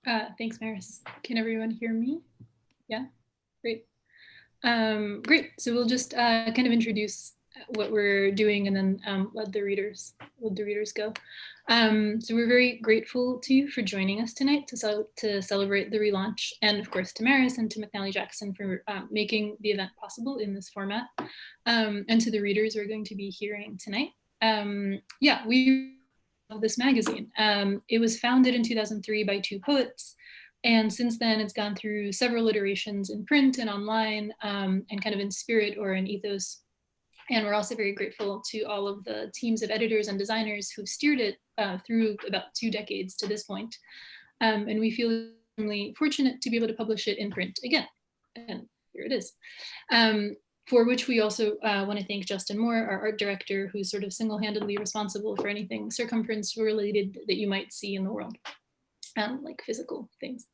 Thanks, Maris. Can everyone hear me? Yeah, great. Great, so we'll just kind of introduce what we're doing and then let the readers go. So we're very grateful to you for joining us tonight to celebrate the relaunch, and of course to Maris and to McNally Jackson for making the event possible in this format, and to the readers we're going to be hearing tonight. Yeah, we love this magazine. It was founded in 2003 by two poets, and since then, it's gone through several iterations in print and online, and kind of in spirit or in ethos. And we're also very grateful to all of the teams of editors and designers who've steered it through about 2 decades to this point. And we feel extremely fortunate to be able to publish it in print again. And here it is. For which we also want to thank Justin Moore, our art director, who's sort of single-handedly responsible for anything circumference related that you might see in the world, like physical things.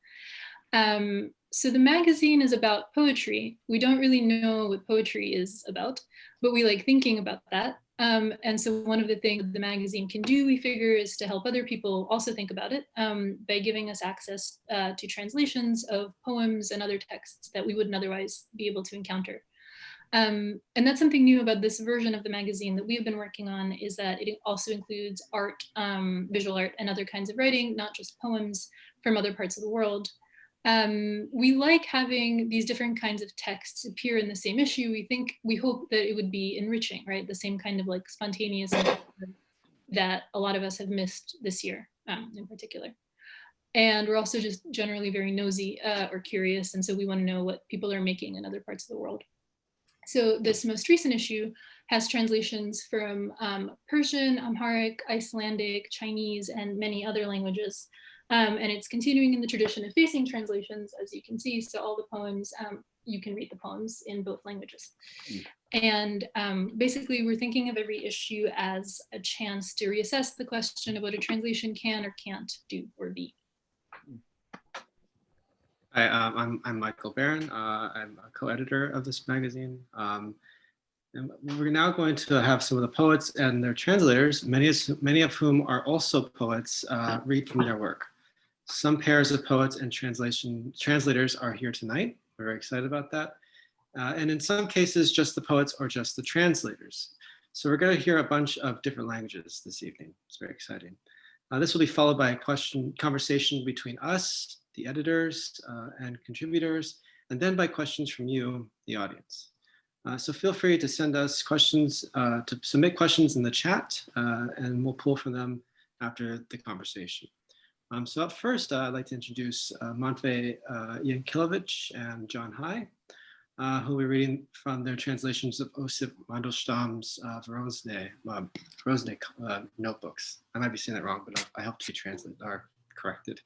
So the magazine is about poetry. We don't really know what poetry is about, but we like thinking about that. And so one of the things the magazine can do, we figure, is to help other people also think about it by giving us access to translations of poems and other texts that we wouldn't otherwise be able to encounter. And that's something new about this version of the magazine that we've been working on, is that it also includes art, visual art, and other kinds of writing, not just poems from other parts of the world. We like having these different kinds of texts appear in the same issue. We hope that it would be enriching, right? The same kind of like spontaneous that a lot of us have missed this year in particular. And we're also just generally very nosy or curious. And so we want to know what people are making in other parts of the world. So this most recent issue has translations from Persian, Amharic, Icelandic, Chinese, and many other languages. And it's continuing in the tradition of facing translations, as you can see. So all the poems, you can read the poems in both languages. And basically, we're thinking of every issue as a chance to reassess the question of what a translation can or can't do or be. Hi, I'm Michael Barron. I'm a co-editor of this magazine. And we're now going to have some of the poets and their translators, many of whom are also poets, read from their work. Some pairs of poets and translators are here tonight. We're very excited about that. And in some cases, just the poets or just the translators. So we're going to hear a bunch of different languages this evening. It's very exciting. This will be followed by a conversation between us, the editors and contributors, and then by questions from you, the audience. So feel free to send us questions, to submit questions in the chat, and we'll pull from them after the conversation. So up first, I'd like to introduce Matvei Yankelevich and John Hai, who will be reading from their translations of Osip Mandelstam's Rosne notebooks. I might be saying that wrong, but I hope to be translated or corrected.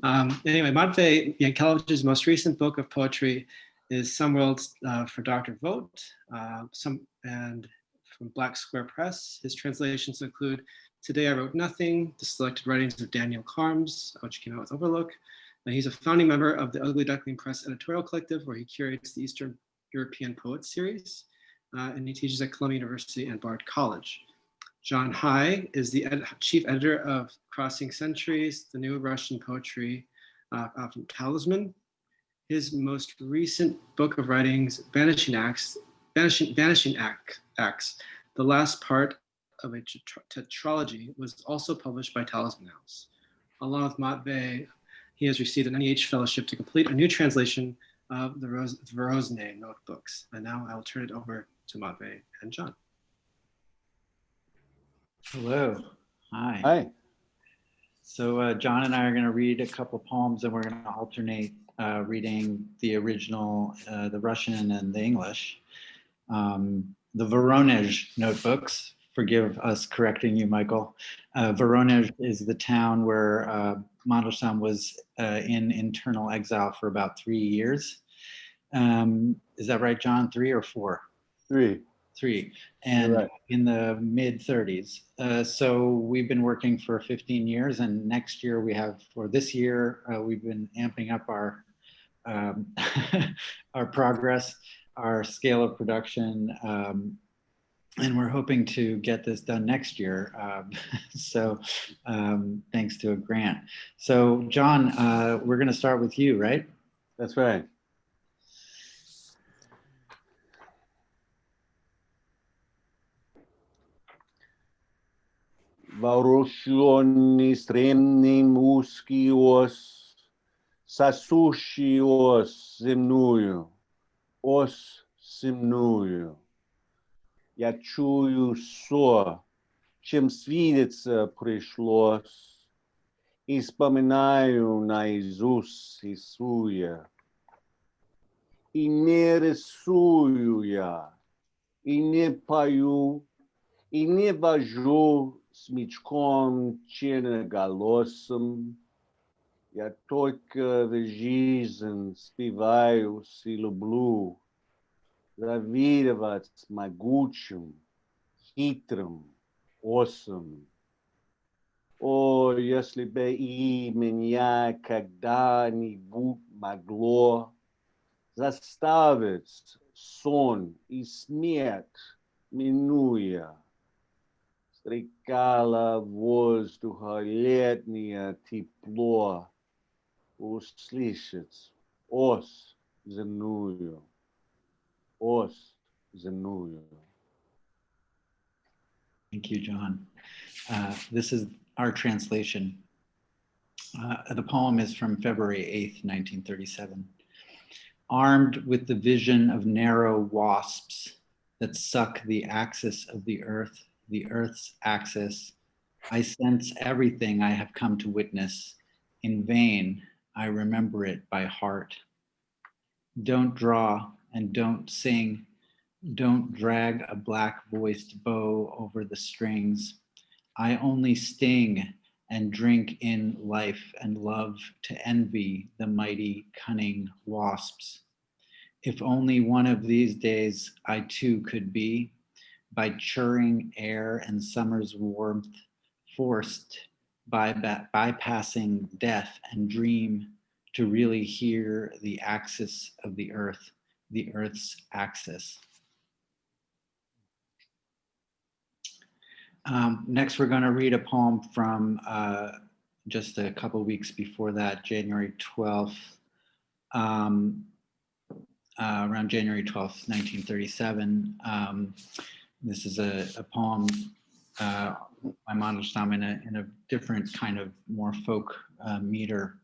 Anyway, Matvei Yankelevich's most recent book of poetry is Some Worlds for Dr. Vogt, and from Black Square Press. His translations include Today I Wrote Nothing, the selected writings of Daniil Kharms, which came out with Overlook. And he's a founding member of the Ugly Duckling Presse editorial collective, where he curates the Eastern European Poets series, and he teaches at Columbia University and Bard College. John Hai is the chief editor of Crossing Centuries, the new Russian poetry from Talisman. His most recent book of writings, Vanishing Acts, the last part of a tetralogy, was also published by Talisman House. Along with Matvei, he has received an NEH fellowship to complete a new translation of the Rosne notebooks. And now I will turn it over to Matvei and John. Hello. Hi. Hi. So John and I are going to read a couple poems, and we're going to alternate reading the original, the Russian and the English. The Voronezh notebooks, forgive us correcting you, Michael. Voronezh is the town where Mandelstam was in internal exile for about 3 years. Is that right, John? 3 or 4? 3. 3, and right. In the mid-30s. So we've been working for 15 years, and next year this year, we've been amping up our our progress, our scale of production, and we're hoping to get this done next year. So thanks to a grant. So John, we're going to start with you, right? That's right. Вооруженный узкий сосущий земную, земную. Я чую чем свидеться пришлось, и вспоминаю наизусть Иисуя. И не рисую я, и не пою, и не вожу смычком черноголосым. Я только в жизнь спиваюсь и люблю завидовать могучим, хитрым осам. О, если бы и меня когда-нибудь могло заставить сон и смерть минуя, стрекало воздуха летнее тепло, услышать ос земную, ос земную. Thank you, John. This is our translation. The poem is from February 8th, 1937. Armed with the vision of narrow wasps that suck the axis of the earth's axis, I sense everything I have come to witness. In vain, I remember it by heart. Don't draw and don't sing. Don't drag a black-voiced bow over the strings. I only sting and drink in life and love to envy the mighty, cunning wasps. If only one of these days I too could be, by churring air and summer's warmth, forced by bypassing death and dream to really hear the axis of the earth's axis. Next, we're going to read a poem from just a couple weeks before that, January 12th, around January 12th, 1937. This is a poem by Mandelstam in a different kind of more folk meter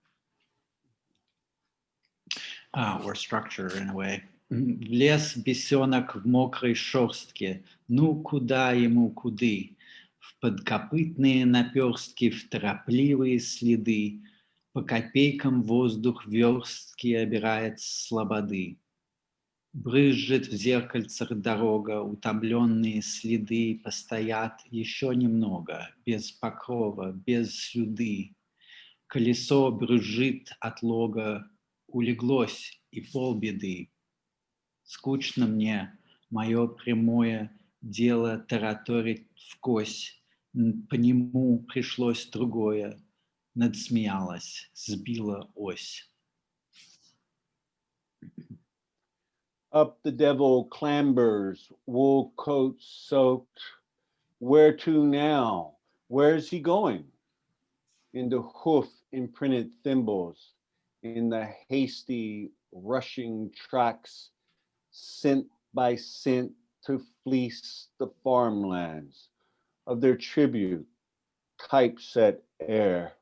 or structure in a way. Влез бесенок в мокрой шерстке, ну куда ему куды? В подкопытные наперстки, в торопливые следы, по копейкам воздух верстки обирает слободы. Брызжет в зеркальцах дорога, утомленные следы постоят еще немного, без покрова, без слюды. Колесо брызжит от лога, улеглось и полбеды. Скучно мне мое прямое дело тараторить вкось, по нему пришлось другое, надсмеялась, сбила ось. Up the devil clambers, wool coat soaked. Where to now? Where's he going? In the hoof imprinted thimbles, in the hasty rushing tracks, scent by scent to fleece the farmlands of their tribute, typeset air.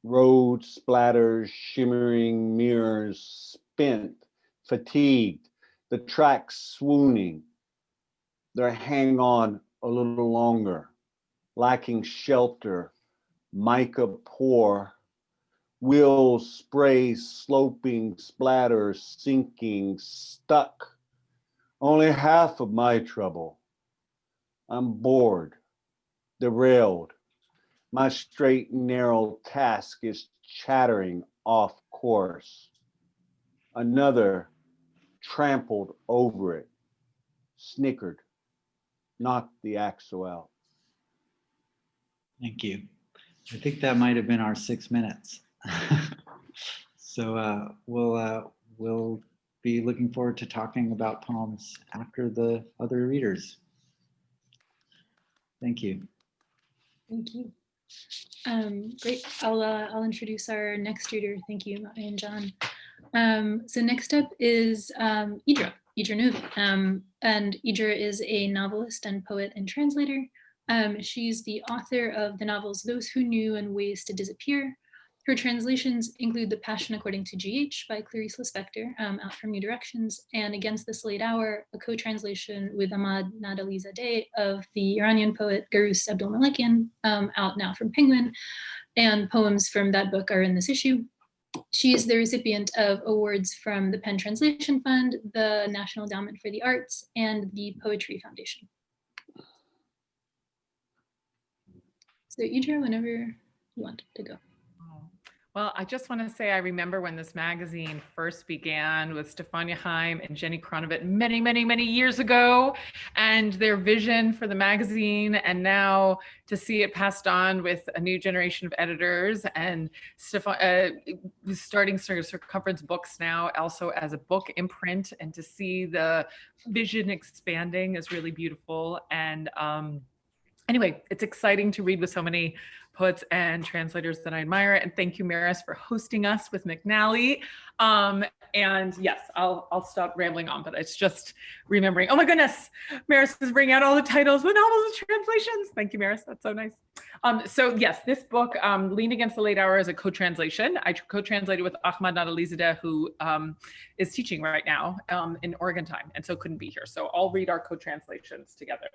Road splatters, shimmering mirrors, spent, fatigued, the tracks swooning. They hang on a little longer, lacking shelter, mica poor, wheels spray sloping, splatters sinking, stuck. Only half of my trouble. I'm bored, derailed. My straight and narrow task is chattering off course. Another trampled over it, snickered, knocked the axle out. Thank you. I think that might have been our 6 minutes. So we'll be looking forward to talking about poems after the other readers. Thank you. Thank you. Great. I'll introduce our next reader. Thank you, Matvei and John. So next up is Idra Novey. And Idra is a novelist and poet and translator. She's the author of the novels Those Who Knew and Ways to Disappear. Her translations include The Passion According to GH by Clarice Lispector, out from New Directions, and Against This Late Hour, a co-translation with Ahmad Nadalizadeh of the Iranian poet Garous Abdolmalekian, out now from Penguin, and poems from that book are in this issue. She is the recipient of awards from the Penn Translation Fund, the National Endowment for the Arts, and the Poetry Foundation. So Idra, whenever you want to go. Well, I just want to say I remember when this magazine first began with Stefania Heim and Jenny Kronovit many, many, many years ago, and their vision for the magazine, and now to see it passed on with a new generation of editors, and starting Circumference books now also as a book imprint, and to see the vision expanding is really beautiful. And anyway, it's exciting to read with so many poets and translators that I admire. And thank you, Maris, for hosting us with McNally. And yes, I'll stop rambling on, but it's just remembering, oh my goodness, Maris is bringing out all the titles, the novels and translations. Thank you, Maris, that's so nice. So yes, this book, Lean Against the Late Hour, is a co-translation. I co-translated with Ahmad Nadalizadeh, who is teaching right now in Oregon time, and so couldn't be here. So I'll read our co-translations together.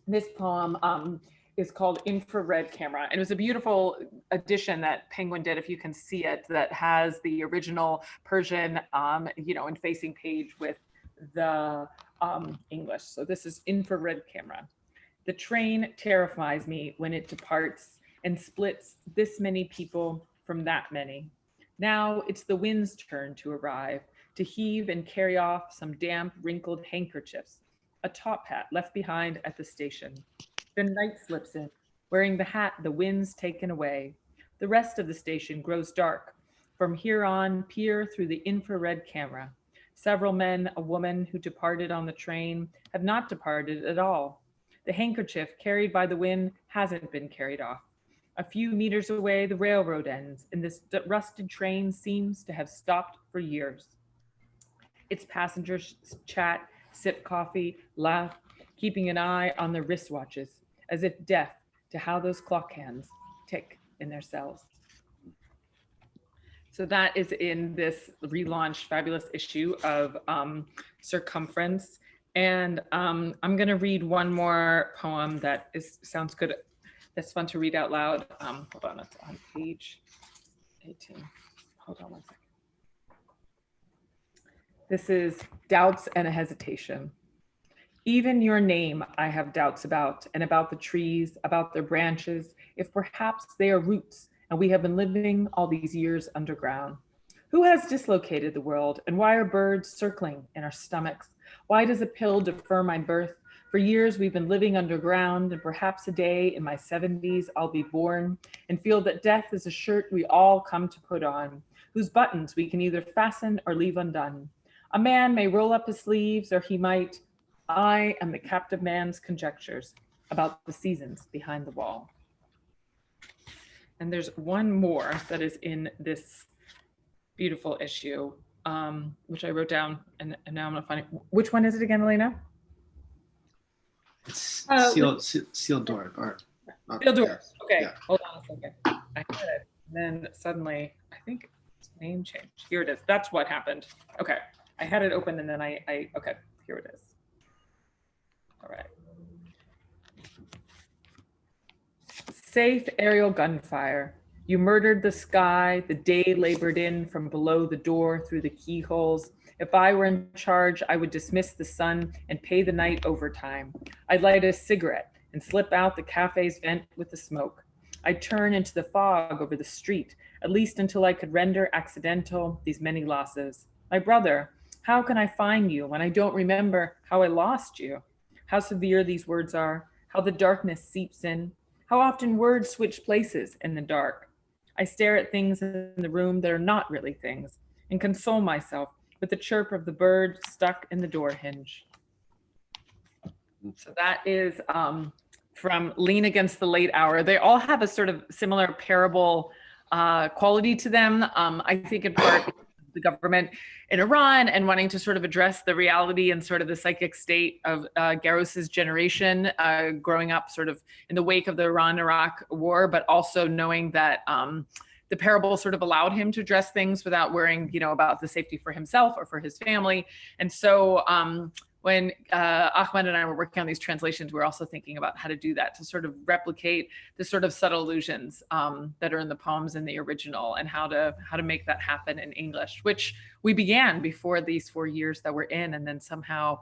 This poem is called Infrared Camera. And it was a beautiful edition that Penguin did, if you can see it, that has the original Persian, and facing page with the English. So this is Infrared Camera. The train terrifies me when it departs and splits this many people from that many. Now it's the wind's turn to arrive, to heave and carry off some damp, wrinkled handkerchiefs, a top hat left behind at the station. The night slips in, wearing the hat the wind's taken away. The rest of the station grows dark. From here on, peer through the infrared camera. Several men, a woman who departed on the train, have not departed at all. The handkerchief carried by the wind hasn't been carried off. A few meters away, the railroad ends, and this rusted train seems to have stopped for years. Its passengers chat, sip coffee, laugh, keeping an eye on their wristwatches, as if deaf to how those clock hands tick in their cells. So that is in this relaunched fabulous issue of Circumference. And I'm gonna read one more poem that sounds good, that's fun to read out loud. Hold on, it's on page 18. Hold on one second. This is Doubts and a Hesitation. Even your name I have doubts about, and about the trees, about their branches, if perhaps they are roots, and we have been living all these years underground. Who has dislocated the world, and why are birds circling in our stomachs? Why does a pill defer my birth? For years we've been living underground, and perhaps a day in my 70s I'll be born and feel that death is a shirt we all come to put on, whose buttons we can either fasten or leave undone. A man may roll up his sleeves, or he might. I am the captive man's conjectures about the seasons behind the wall. And there's one more that is in this beautiful issue, which I wrote down, and now I'm gonna find it. Which one is it again, Elena? It's sealed door. Or Sealed door. Yes. Okay, Yeah. hold on a second. I had it, and then suddenly, I think its name changed. Here it is. That's what happened. Okay, I had it open, and then okay, here it is. All right. Safe aerial gunfire. You murdered the sky, the day labored in from below the door through the keyholes. If I were in charge, I would dismiss the sun and pay the night overtime. I'd light a cigarette and slip out the cafe's vent with the smoke. I'd turn into the fog over the street, at least until I could render accidental these many losses. My brother, how can I find you when I don't remember how I lost you? How severe these words are, how the darkness seeps in, how often words switch places in the dark. I stare at things in the room that are not really things and console myself with the chirp of the bird stuck in the door hinge. So that is from Lean Against the Late Hour. They all have a sort of similar parable quality to them. I think in part the government in Iran and wanting to sort of address the reality and sort of the psychic state of Garous's generation growing up sort of in the wake of the Iran-Iraq war, but also knowing that the parable sort of allowed him to address things without worrying, about the safety for himself or for his family. And so when Ahmad and I were working on these translations, we were also thinking about how to do that, to sort of replicate the sort of subtle allusions that are in the poems in the original, and how to make that happen in English, which we began before these 4 years that we're in. And then somehow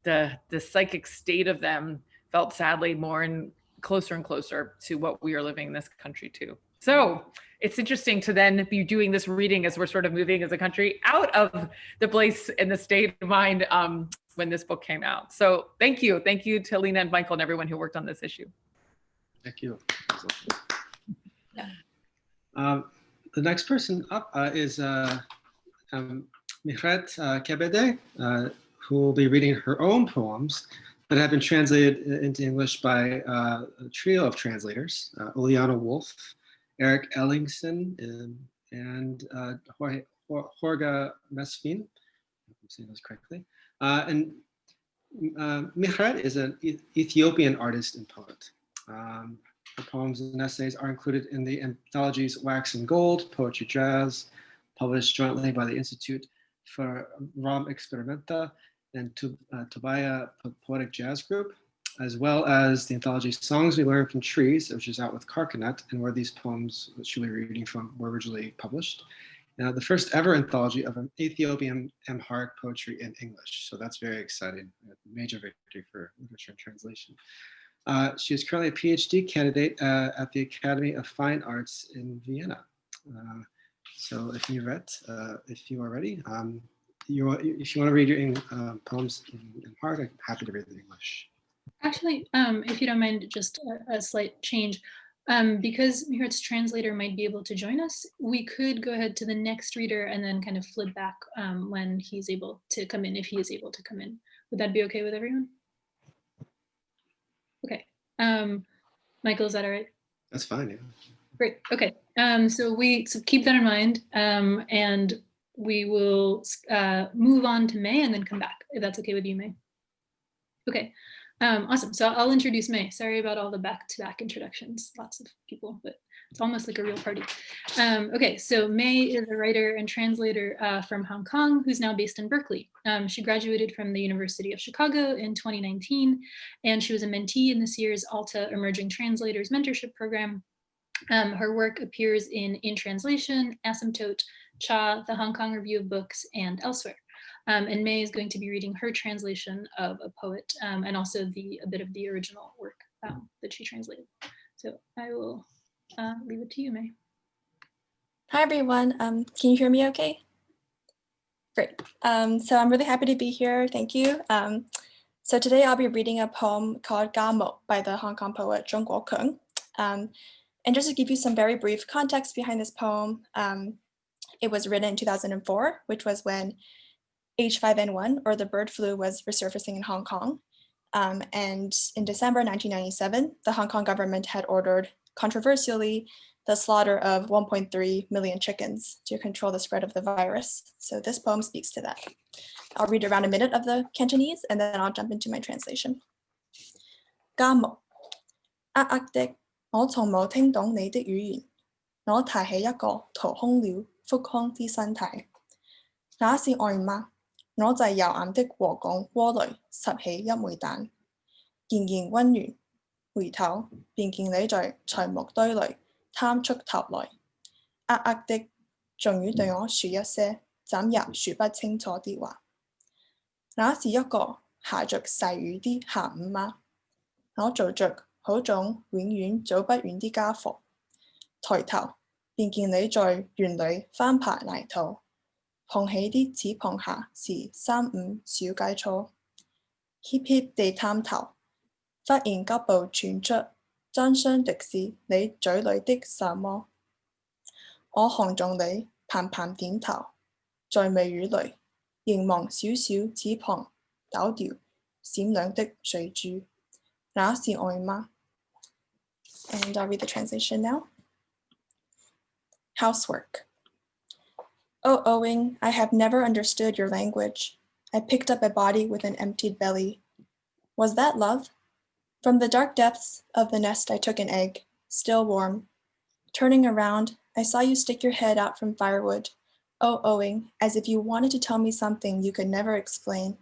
the psychic state of them felt sadly more and closer to what we are living in this country too. So it's interesting to then be doing this reading as we're sort of moving as a country out of the place and the state of mind when this book came out. So thank you to Lena and Michael and everyone who worked on this issue. Thank you. Yeah. The next person up is Mihret Kebede, who will be reading her own poems that have been translated into English by a trio of translators, Uljana Wolf, Eric Ellingson, and Jorge Mesfin, if I'm saying those correctly. And Mihret is an Ethiopian artist and poet. Her poems and essays are included in the anthologies Wax and Gold, Poetry Jazz, published jointly by the Institute for Ram Experimenta and Tobiah Poetic Jazz Group, as well as the anthology Songs We Learn from Trees, which is out with Carcanet, and where these poems, which she'll be reading from, were originally published. The first ever anthology of an Ethiopian Amharic poetry in English. So that's very exciting, a major victory for literature and translation. She is currently a PhD candidate at the Academy of Fine Arts in Vienna. So if you are ready, if you want to read your poems in Amharic, I'm happy to read them in English. Actually, if you don't mind, just a slight change. Because Mihret's translator might be able to join us, we could go ahead to the next reader and then kind of flip back when he's able to come in, if he is able to come in. Would that be okay with everyone? Okay. Michael, is that all right? That's fine, yeah. Great, okay. So keep that in mind, and we will move on to May and then come back, if that's okay with you, May. Okay. Awesome. So I'll introduce May. Sorry about all the back-to-back introductions. Lots of people, but it's almost like a real party. Okay, so May is a writer and translator from Hong Kong, who's now based in Berkeley. She graduated from the University of Chicago in 2019, and she was a mentee in this year's Alta Emerging Translators Mentorship Program. Her work appears in Translation, Asymptote, Cha, the Hong Kong Review of Books, and elsewhere. And May is going to be reading her translation of a poet and also a bit of the original work that she translated. So I will leave it to you, May. Hi, everyone. Can you hear me okay? Great. So I'm really happy to be here. Thank you. So today I'll be reading a poem called Gamo by the Hong Kong poet Zhong Guokeng. And just to give you some very brief context behind this poem, it was written in 2004, which was when H5N1, or the bird flu, was resurfacing in Hong Kong. And in December 1997, the Hong Kong government had ordered, controversially, the slaughter of 1.3 million chickens to control the spread of the virus. So this poem speaks to that. I'll read around a minute of the Cantonese, and then I'll jump into my translation. 家務，呃的，我從冇聽懂你的語言，我提起一個掏空了腹腔之身體，那是愛嗎？我在幽暗的禾稈窩裏拾起一枚蛋，仍然溫軟，回頭便見你在材木堆裏探出頭來，的，終於對我說一些怎也說不清楚的話。那是一個下着細雨的下午嗎？我做着好種永遠走不遠的家伙，抬頭便見你在園裏翻爬泥土，捧起的翅膀下是3、5小雞粗，怯怯地探頭，忽然急步傳出真相的是你嘴裏的什麼？我看中你，頻頻點頭，在微雨裏凝望小小似旁倒掉閃亮的水珠，那是愛嗎？ And I'll read the translation now. Housework. Oh, Owing, I have never understood your language. I picked up a body with an emptied belly. Was that love? From the dark depths of the nest I took an egg, still warm. Turning around, I saw you stick your head out from firewood. Oh, Owing, as if you wanted to tell me something you could never explain.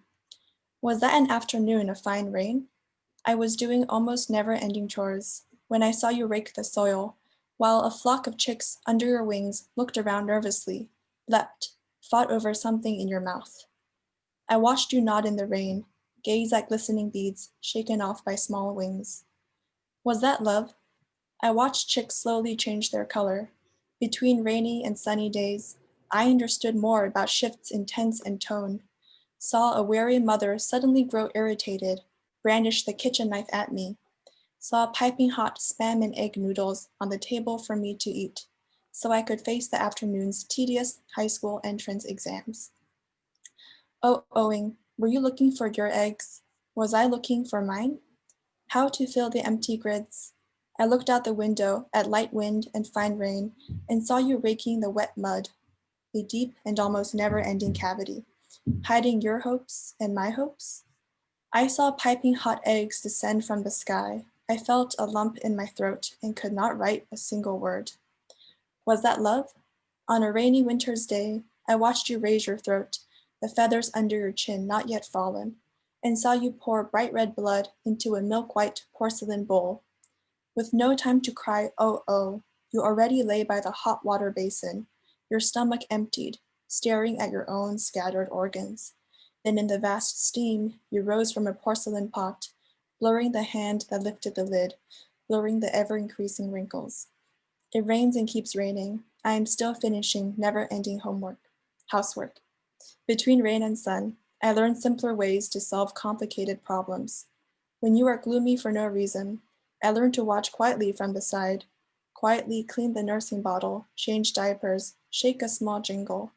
Was that an afternoon of fine rain? I was doing almost never-ending chores when I saw you rake the soil, while a flock of chicks under your wings looked around nervously, leapt, fought over something in your mouth. I watched you nod in the rain, gaze at glistening beads shaken off by small wings. Was that love? I watched chicks slowly change their color. Between rainy and sunny days, I understood more about shifts in tense and tone, saw a wary mother suddenly grow irritated, brandish the kitchen knife at me, saw piping hot spam and egg noodles on the table for me to eat, so I could face the afternoon's tedious high school entrance exams. Oh, Owing, were you looking for your eggs? Was I looking for mine? How to fill the empty grids? I looked out the window at light wind and fine rain and saw you raking the wet mud, a deep and almost never-ending cavity, hiding your hopes and my hopes. I saw piping hot eggs descend from the sky. I felt a lump in my throat and could not write a single word. Was that love? On a rainy winter's day, I watched you raise your throat, the feathers under your chin not yet fallen, and saw you pour bright red blood into a milk-white porcelain bowl. With no time to cry, oh, oh, you already lay by the hot water basin, your stomach emptied, staring at your own scattered organs. Then in the vast steam, you rose from a porcelain pot, blurring the hand that lifted the lid, blurring the ever-increasing wrinkles. It rains and keeps raining. I am still finishing never-ending housework. Between rain and sun, I learned simpler ways to solve complicated problems. When you are gloomy for no reason, I learned to watch quietly from the side, quietly clean the nursing bottle, change diapers, shake a small jingle.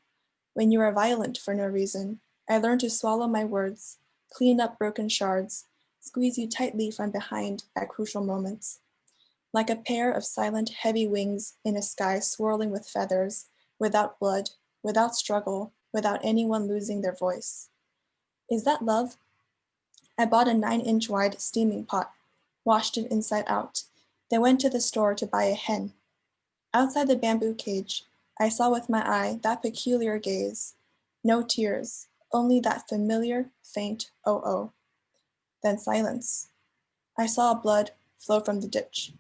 When you are violent for no reason, I learned to swallow my words, clean up broken shards, squeeze you tightly from behind at crucial moments. Like a pair of silent, heavy wings in a sky swirling with feathers, without blood, without struggle, without anyone losing their voice. Is that love? I bought a 9-inch wide steaming pot, washed it inside out, then went to the store to buy a hen. Outside the bamboo cage, I saw with my eye that peculiar gaze. No tears, only that familiar, faint oh-oh. Then silence. I saw blood flow from the ditch.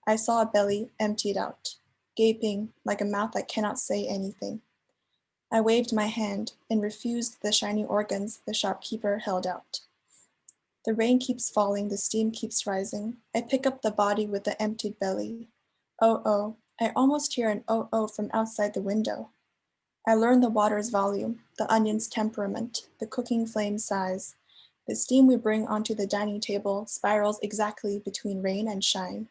I saw a belly emptied out, gaping like a mouth that cannot say anything. I waved my hand and refused the shiny organs the shopkeeper held out. The rain keeps falling, the steam keeps rising. I pick up the body with the emptied belly. Oh, oh, I almost hear an oh, oh from outside the window. I learn the water's volume, the onion's temperament, the cooking flame's size. The steam we bring onto the dining table spirals exactly between rain and shine.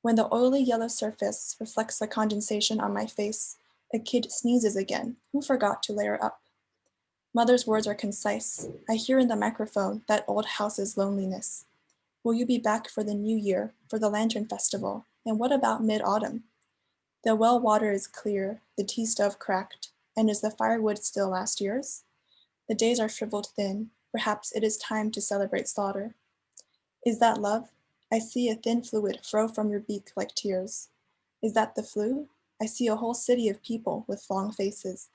When the oily yellow surface reflects the condensation on my face, a kid sneezes again. Who forgot to layer up? Mother's words are concise. I hear in the microphone that old house's loneliness. Will you be back for the new year, for the Lantern Festival? And what about mid-autumn? The well water is clear, the tea stove cracked, and is the firewood still last year's? The days are shriveled thin. Perhaps it is time to celebrate slaughter. Is that love? I see a thin fluid flow from your beak like tears. Is that the flu? I see a whole city of people with long faces.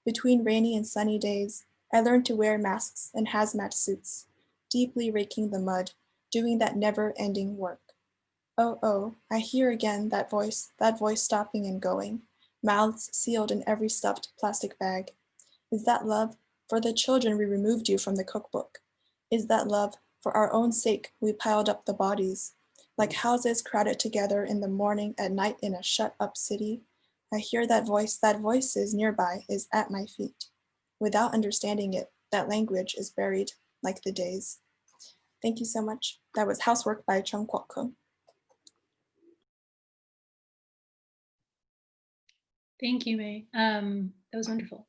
Between rainy and sunny days, I learned to wear masks and hazmat suits, deeply raking the mud, doing that never-ending work. Oh, oh, I hear again that voice stopping and going, mouths sealed in every stuffed plastic bag. Is that love? For the children we removed you from the cookbook. Is that love? For our own sake we piled up the bodies. Like houses crowded together in the morning at night in a shut-up city, I hear that voice is nearby, is at my feet. Without understanding it, that language is buried like the days. Thank you so much. That was Housework by Chung Kwok Kung. Thank you, May. That was wonderful.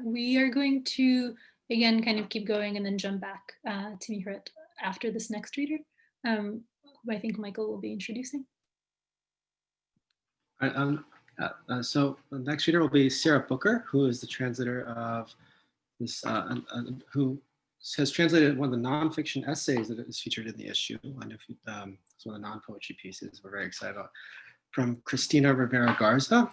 We are going to again, kind of keep going and then jump back to Mihret after this next reader, who I think Michael will be introducing. All right, so the next reader will be Sara Booker, who is the translator of this, who has translated one of the nonfiction essays that is featured in the issue. And if it's one of the non-poetry pieces we're very excited about, from Cristina Rivera Garza.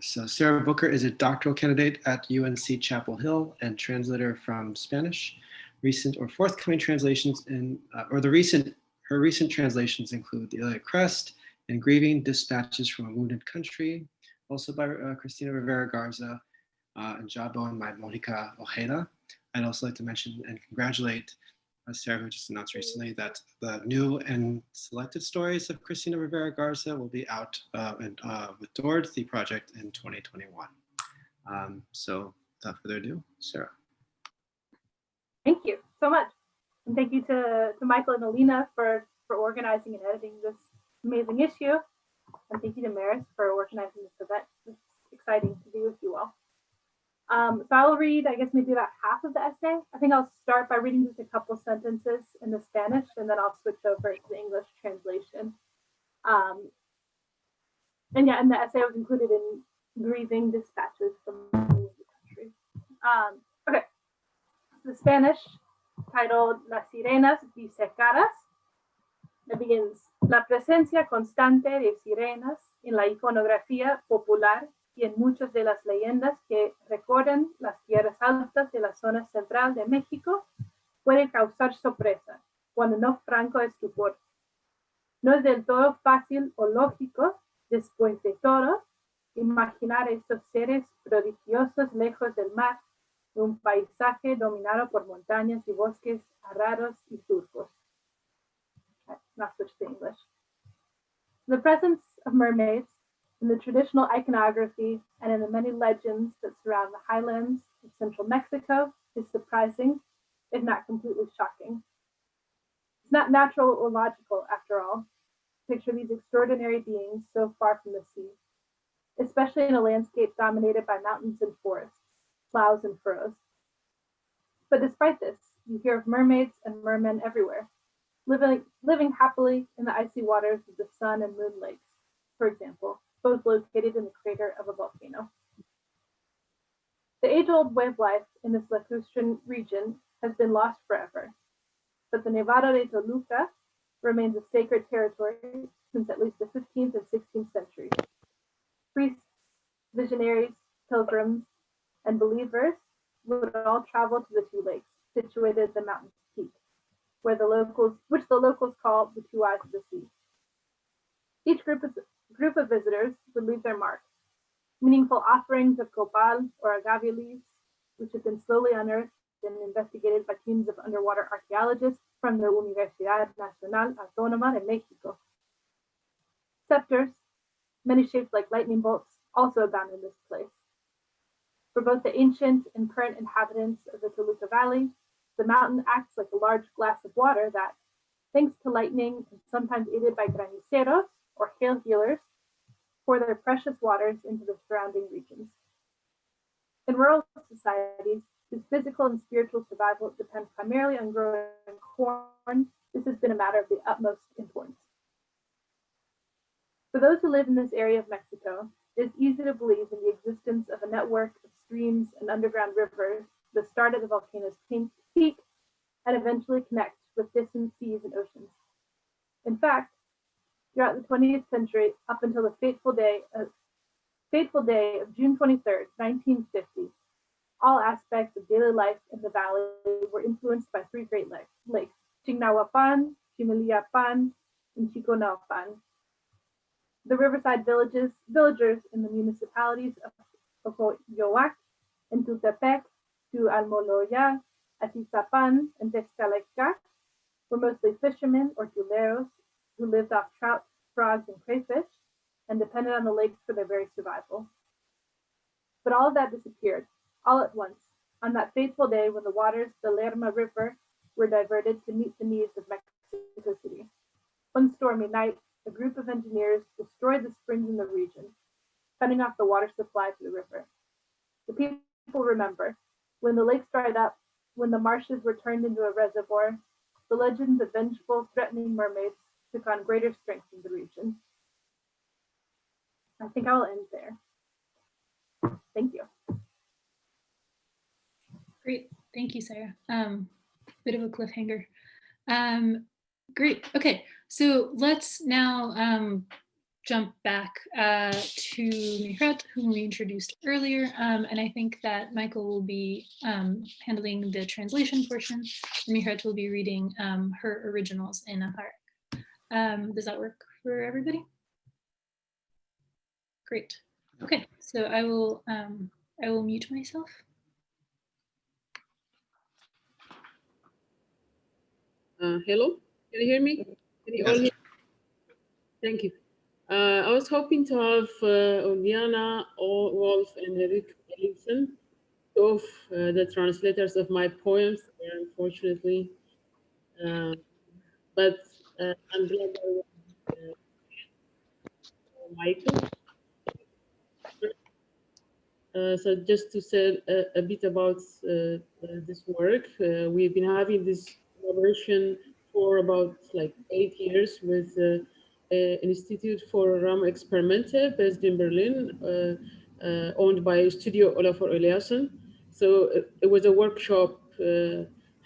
So Sara Booker is a doctoral candidate at UNC Chapel Hill and translator from Spanish. Recent or forthcoming translations her recent translations include The Iliad Crest and Grieving Dispatches from a Wounded Country, also by Cristina Rivera Garza and Jabón by Mónica Ojeda. I'd also like to mention and congratulate Sara, who just announced recently that the new and selected stories of Cristina Rivera Garza will be out with Dord, the project, in 2021. So without further ado, Sara. Thank you so much. And thank you to Michael and Alina for organizing and editing this amazing issue. And thank you to Maris for organizing this event. It's exciting to be with you all. So I'll read, I guess, maybe about half of the essay. I think I'll start by reading just a couple sentences in the Spanish, and then I'll switch over to the English translation. And the essay was included in Grieving Dispatches from the Country. Okay, the Spanish, titled Las Sirenas Disecadas. It begins, La presencia constante de sirenas en la iconografía popular y en muchas de las leyendas que recorren las tierras altas de la zona central de México puede causar sorpresa, cuando no franco estupor. No es del todo fácil o lógico, después de todo, imaginar estos seres prodigiosos lejos del mar, de un paisaje dominado por montañas y bosques arados y surcos. Now switch to English. The presence of mermaids in the traditional iconography and in the many legends that surround the highlands of central Mexico is surprising, if not completely shocking. It's not natural or logical, after all, to picture these extraordinary beings so far from the sea, especially in a landscape dominated by mountains and forests, sloughs and furrows. But despite this, you hear of mermaids and mermen everywhere, living happily in the icy waters of the Sun and Moon lakes, for example, both located in the crater of a volcano. The age-old way of life in this lacustrine region has been lost forever, but the Nevado de Toluca remains a sacred territory since at least the 15th and 16th centuries. Priests, visionaries, pilgrims, and believers would all travel to the two lakes, situated at the mountain's peak, which the locals call the two eyes of the sea. Each group of visitors would leave their mark, meaningful offerings of copal or agave leaves, which have been slowly unearthed and investigated by teams of underwater archaeologists from the Universidad Nacional Autónoma de México. Scepters, many shaped like lightning bolts, also abound in this place. For both the ancient and current inhabitants of the Toluca Valley, the mountain acts like a large glass of water that, thanks to lightning and sometimes aided by graniceros, or hail healers, pour their precious waters into the surrounding regions. In rural societies, whose physical and spiritual survival depend primarily on growing corn, this has been a matter of the utmost importance. For those who live in this area of Mexico, it is easy to believe in the existence of a network of streams and underground rivers that start at the volcano's peak and eventually connect with distant seas and oceans. In fact, throughout the 20th century, up until the fateful day of June 23rd, 1950, all aspects of daily life in the valley were influenced by three great lakes, Chignahuapan, Chimiliapan, and Chiconahuapan. The riverside villagers in the municipalities of Ocoyoac and Tutepec, Almoloya, Atizapan, and Texcalca were mostly fishermen or tuleros who lived off trout, frogs, and crayfish and depended on the lakes for their very survival. But all of that disappeared, all at once, on that fateful day when the waters of the Lerma River were diverted to meet the needs of Mexico City. One stormy night, a group of engineers destroyed the springs in the region, cutting off the water supply to the river. The people remember, When the lakes dried up, when the marshes were turned into a reservoir, the legends of vengeful, threatening mermaids took on greater strength in the region. I think I'll end there. Thank you. Great, thank you, Sarah. Bit of a cliffhanger. Great, okay, so let's now jump back to Mihret, whom we introduced earlier, and I think that Michael will be handling the translation portion, and Mihret will be reading her originals in Amharic. Does that work for everybody? Great. Okay, so I will mute myself. Hello, can you hear me? Can you all hear me? Thank you. I was hoping to have Uljana Wolf and Erín Moure, two of the translators of my poems, unfortunately. But I'm glad that Michael. So just to say a bit about this work, we've been having this collaboration for about like 8 years with Institute for Rama Experimente based in Berlin, owned by Studio Olafur Eliasson. So it was a workshop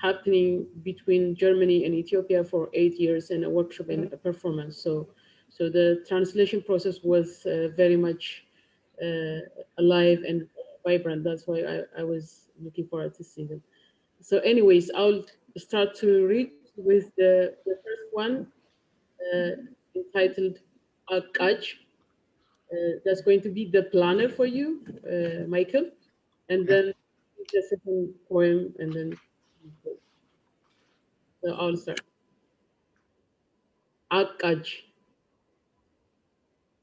happening between Germany and Ethiopia for 8 years, and a workshop and a performance. So the translation process was very much alive and vibrant. That's why I was looking forward to see them. So anyways, I'll start to read with the first one, entitled Akaj. That's going to be the planner for you, Michael. And then the second poem, and then so I'll start. Akaj.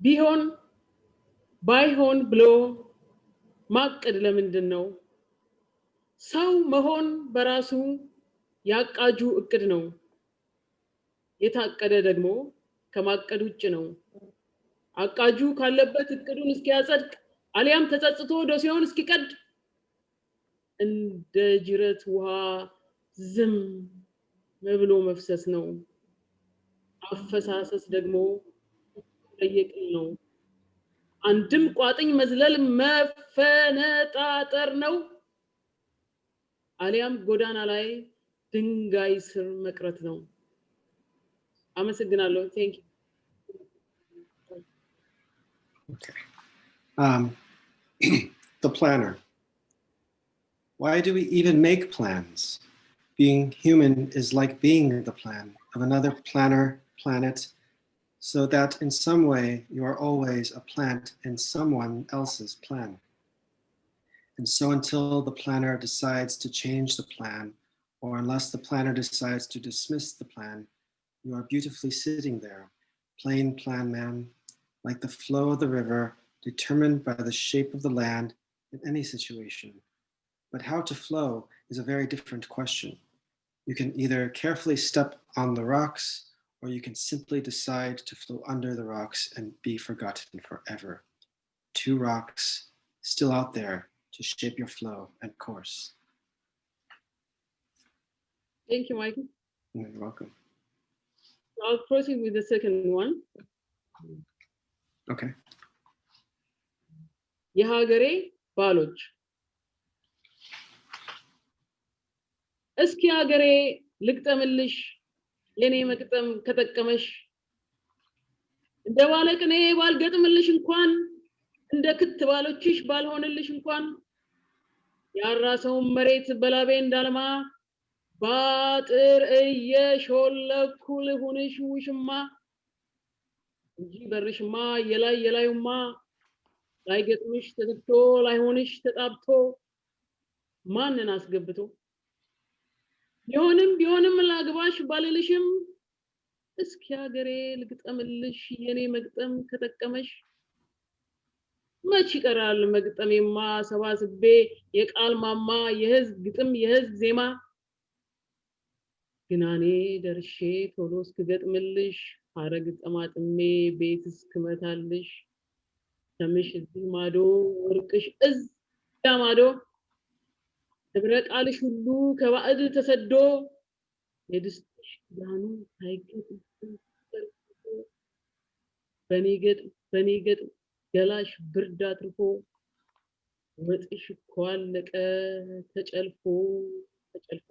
ቢሆን ባይሆን ብሎ ማቀድ ለምንድን ነው? ሰው መሆን በራሱ ያቃጁ እቅድ ነው። የታቀደ ደግሞ ከማቀድ ውጭ ነው። አቃጁ ካለበት እቅዱን እስኪያጸድቅ አሊያም ተጸጽቶ ዶሴውን እስኪቀድ እንደ ጅረት ውሃ ዝም ብሎ መፍሰስ ነው። አፈሳሰስ ደግሞ ለየቅል ነው። አንድም ቋጥኝ መዝለል መፈነጣጠር ነው። አሊያም ጎዳና ላይ ድንጋይ ስር መቅረት ነው። አመሰግናለሁ። Thank you. Okay. The planner. Why do we even make plans? Being human is like being the plan of another planet, so that in some way you are always a plant in someone else's plan. And so until the planner decides to change the plan, or unless the planner decides to dismiss the plan, you are beautifully sitting there, plain plan man, like the flow of the river, determined by the shape of the land in any situation. But how to flow is a very different question. You can either carefully step on the rocks, or you can simply decide to flow under the rocks and be forgotten forever. Two rocks still out there to shape your flow and course. Thank you, Michael. You're welcome. I'll proceed with the second one. Okay. የሀገሬ ባሎች እስኪ ሀገሬ ልግጠምልሽ የኔ መግጠም ከጠቀመሽ እንደ ባለቅኔ ባልገጥምልሽ እንኳን እንደ ክት ባሎችሽ ባልሆንልሽ እንኳን ያራሰውን መሬት በላቤ እንዳልማ ባጥር እየሾለኩ ልሁንሽ ውሽማ እንጂ በርሽማ የላዩማ ላይገጥምሽ ተትቶ ላይሆንሽ ተጣብቶ ማንን አስገብቶ ቢሆንም ላግባሽ ባልልሽም እስኪ ሀገሬ ልግጠምልሽ የኔ መግጠም ከጠቀመሽ መች ይቀራል መግጠሜማ ሰባስቤ የቃል ማማ የህዝብ ግጥም የህዝብ ዜማ ግናኔ ደርሼ ቶሎ እስክገጥምልሽ ሐረግ ጠማጥሜ ቤት እስክመታልሽ ተምሽ እዚህ ማዶ ወርቅሽ እዚያ ማዶ ህብረ ቃልሽ ሁሉ ከባዕድ ተሰዶ የድስትሽ ዳኑ ሳይገጥም በኔ ገጥም ገላሽ ብርድ አትርፎ ወጥሽ እኮ አለቀ ተጨልፎ ተጨልፎ።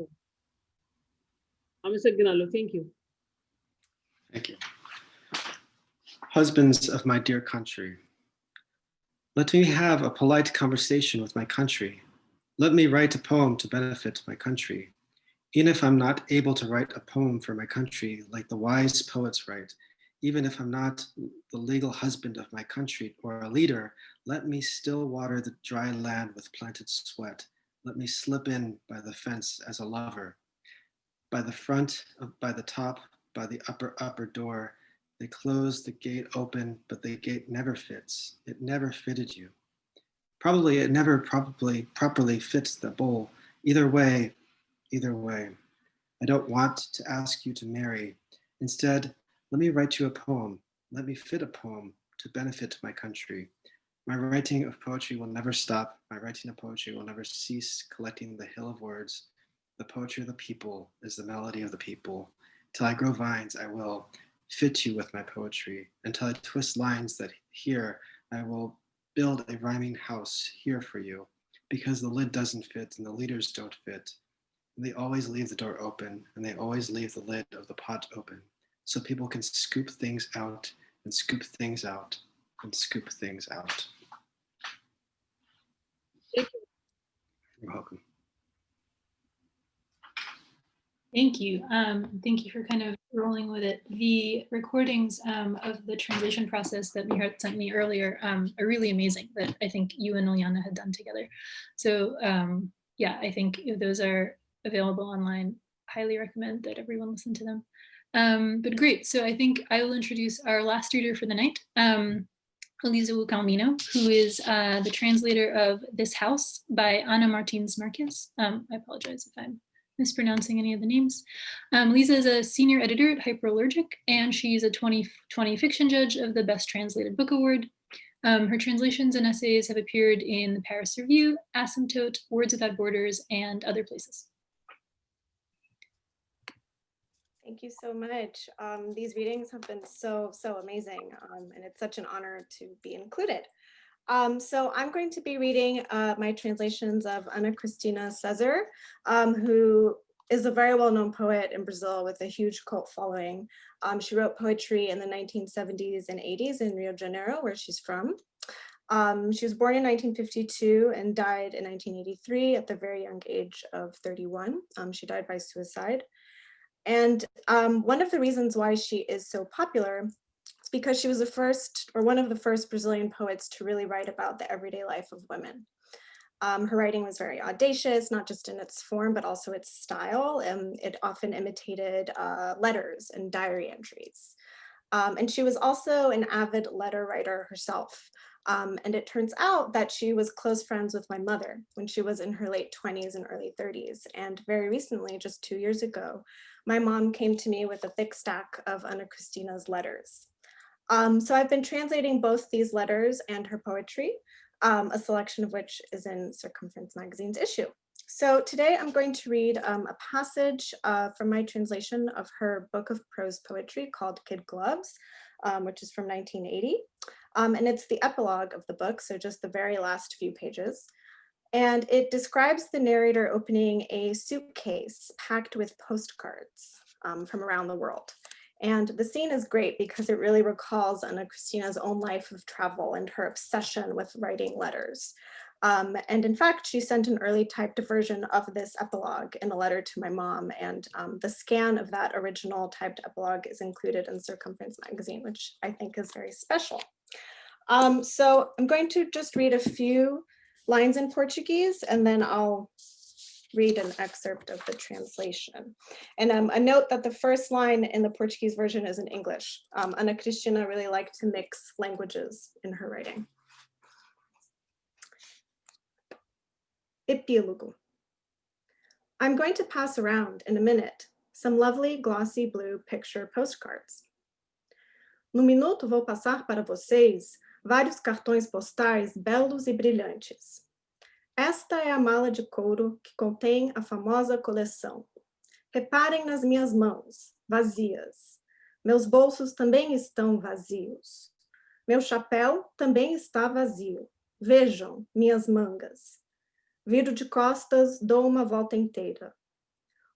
አመሰግናለሁ። Thank you. Thank you. Husbands of my dear country, let me have a polite conversation with my country. Let me write a poem to benefit my country. Even if I'm not able to write a poem for my country like the wise poets write, even if I'm not the legal husband of my country or a leader, let me still water the dry land with planted sweat. Let me slip in by the fence as a lover. By the front, by the top, by the upper door, they close the gate open, but the gate never fits. It never fitted you. Probably it never properly fits the bowl. Either way. I don't want to ask you to marry. Instead, let me write you a poem. Let me fit a poem to benefit my country. My writing of poetry will never stop. My writing of poetry will never cease, collecting the hill of words. The poetry of the people is the melody of the people. Till I grow vines, I will fit you with my poetry. Until I twist lines that here, I will build a rhyming house here for you. Because the lid doesn't fit and the leaders don't fit. And they always leave the door open, and they always leave the lid of the pot open. So people can scoop things out, and scoop things out, and scoop things out. Thank you. You're welcome. Thank you. Thank you for kind of rolling with it. The recordings of the translation process that Mihret sent me earlier are really amazing, that I think you and Uljana had done together. So yeah, I think if those are available online, highly recommend that everyone listen to them. But great, so I think I will introduce our last reader for the night, Elisa Wouk Almino, who is the translator of This House by Ana Martins Marquez. I apologize if I'm mispronouncing any of the names. Lisa is a senior editor at Hyperallergic, and she's a 2020 fiction judge of the Best Translated Book Award. Her translations and essays have appeared in the Paris Review, Asymptote, Words Without Borders, and other places. Thank you so much. These readings have been so amazing, and it's such an honor to be included. So I'm going to be reading my translations of Ana Cristina Cesar, who is a very well-known poet in Brazil with a huge cult following. She wrote poetry in the 1970s and 80s in Rio de Janeiro, where she's from. She was born in 1952 and died in 1983 at the very young age of 31. She died by suicide. And one of the reasons why she is so popular is because she was the first, or one of the first Brazilian poets to really write about the everyday life of women. Her writing was very audacious, not just in its form, but also its style. It often imitated letters and diary entries. And she was also an avid letter writer herself. And it turns out that she was close friends with my mother when she was in her late 20s and early 30s. And very recently, just 2 years ago, my mom came to me with a thick stack of Ana Cristina's letters. So I've been translating both these letters and her poetry, a selection of which is in Circumference magazine's issue. So today I'm going to read a passage from my translation of her book of prose poetry called Kid Gloves, which is from 1980. And it's the epilogue of the book, so just the very last few pages. And it describes the narrator opening a suitcase packed with postcards from around the world. And the scene is great because it really recalls Ana Cristina's own life of travel and her obsession with writing letters. And in fact, she sent an early typed version of this epilogue in a letter to my mom, and the scan of that original typed epilogue is included in Circumference magazine, which I think is very special. So I'm going to just read a few lines in Portuguese, and then I'll read an excerpt of the translation. And a note that the first line in the Portuguese version is in English. Ana Cristina really liked to mix languages in her writing. Epílogo. I'm going to pass around in a minute some lovely glossy blue picture postcards. No minuto vou passar para vocês vários cartões postais belos e brilhantes. Esta é a mala de couro que contém a famosa coleção. Reparem nas minhas mãos, vazias. Meus bolsos também estão vazios. Meu chapéu também está vazio. Vejam minhas mangas. Viro de costas, dou uma volta inteira.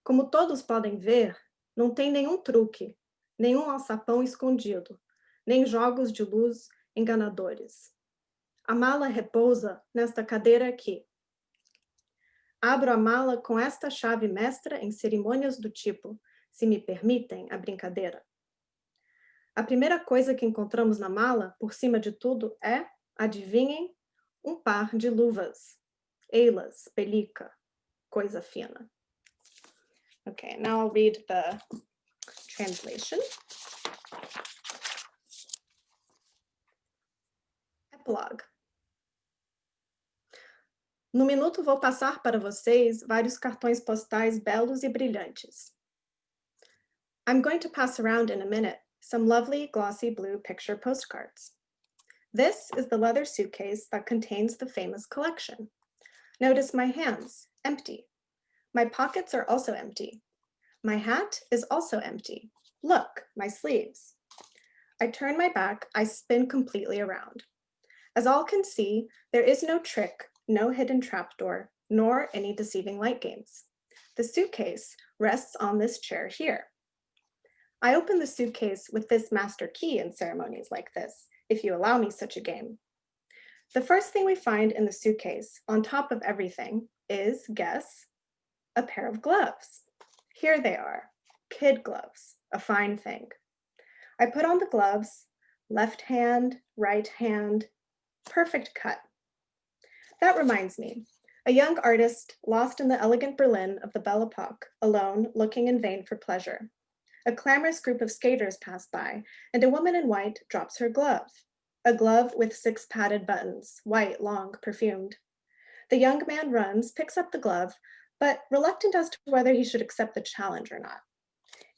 Como todos podem ver, não tem nenhum truque, nenhum alçapão escondido, nem jogos de luz enganadores. A mala repousa nesta cadeira aqui. Abro a mala com esta chave mestra em cerimônias do tipo, se me permitem a brincadeira. A primeira coisa que encontramos na mala, por cima de tudo, é, adivinhem, um par de luvas. Eilas, pelica, coisa fina. Okay, now I'll read the translation. Epilogue. No minuto vou passar para vocês vários cartões postais belos e brilhantes. I'm going to pass around in a minute some lovely glossy blue picture postcards. This is the leather suitcase that contains the famous collection. Notice my hands, empty. My pockets are also empty. My hat is also empty. Look, my sleeves. I turn my back, I spin completely around. As all can see, there is no trick, no hidden trapdoor, nor any deceiving light games. The suitcase rests on this chair here. I open the suitcase with this master key in ceremonies like this, if you allow me such a game. The first thing we find in the suitcase, on top of everything, is, guess, a pair of gloves. Here they are, kid gloves, a fine thing. I put on the gloves, left hand, right hand, perfect cut. That reminds me, a young artist lost in the elegant Berlin of the Belle Epoque, alone, looking in vain for pleasure. A clamorous group of skaters pass by, and a woman in white drops her glove, a glove with 6 padded buttons, white, long, perfumed. The young man runs, picks up the glove, but reluctant as to whether he should accept the challenge or not.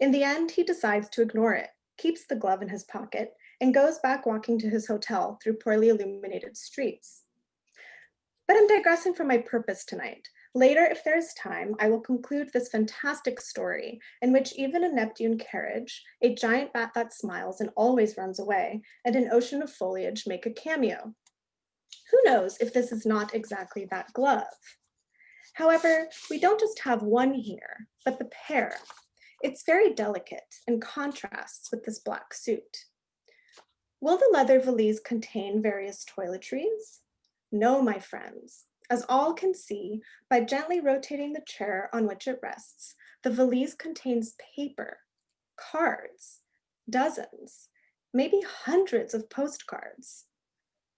In the end, he decides to ignore it, keeps the glove in his pocket, and goes back walking to his hotel through poorly illuminated streets. But I'm digressing from my purpose tonight. Later, if there's time, I will conclude this fantastic story in which even a Neptune carriage, a giant bat that smiles and always runs away, and an ocean of foliage make a cameo. Who knows if this is not exactly that glove? However, we don't just have one here, but the pair. It's very delicate and contrasts with this black suit. Will the leather valise contain various toiletries? No, my friends. As all can see, by gently rotating the chair on which it rests, the valise contains paper, cards, dozens, maybe hundreds of postcards.